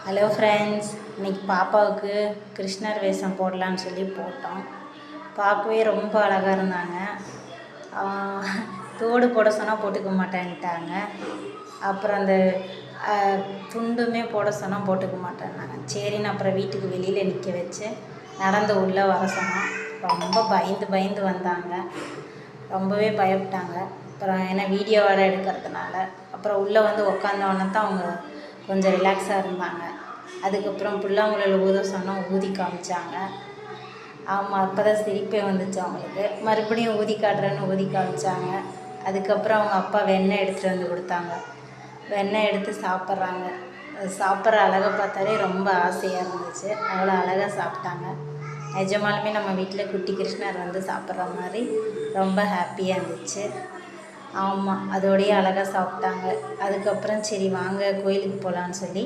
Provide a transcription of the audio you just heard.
Hello friends, இன்றைக்கி பாப்பாவுக்கு கிருஷ்ணர் வேஷம் போடலான்னு சொல்லி போட்டோம். பார்க்கவே ரொம்ப அழகாக இருந்தாங்க. தோடு போட சொன்னால் போட்டுக்க மாட்டேன்ட்டாங்க. அப்புறம் அந்த துண்டுமே போட சொன்னால் போட்டுக்க மாட்டேன்னாங்க. சரின்னு அப்புறம் வீட்டுக்கு வெளியில் நிற்க வச்சு நடந்து உள்ளே வர சொன்னோம். ரொம்ப பயந்து வந்தாங்க. ரொம்பவே பயப்பட்டாங்க. அப்புறம் ஏன்னா வீடியோ வேறு எடுக்கிறதுனால அப்புறம் உள்ளே வந்து உட்காந்தோன்னே தான் அவங்க கொஞ்சம் ரிலாக்ஸாக இருந்தாங்க. அதுக்கப்புறம் புல்லாங்குழல் ஊத சொன்னால் ஊதி காமிச்சாங்க. ஆமாம், அப்போ தான் சிரிப்பே வந்துச்சு அவங்களுக்கு. மறுபடியும் ஊதி காட்டுறேன்னு ஊதி காமிச்சாங்க. அதுக்கப்புறம் அவங்க அப்பா வெண்ணெய் எடுத்துகிட்டு வந்து கொடுத்தாங்க. வெண்ணெய் எடுத்து சாப்பிட்றாங்க. சாப்பிட்ற அழகை பார்த்தாலே ரொம்ப ஆசையாக இருந்துச்சு. அவ்வளோ அழகாக சாப்பிட்டாங்க. நிஜமாலுமே நம்ம வீட்டில் குட்டி கிருஷ்ணர் வந்து சாப்பிட்ற மாதிரி ரொம்ப ஹாப்பியாக இருந்துச்சு. ஆமாம், அதோடையே அழகாக சாப்பிட்டாங்க. அதுக்கப்புறம் சரி வாங்க கோயிலுக்கு போகலான்னு சொல்லி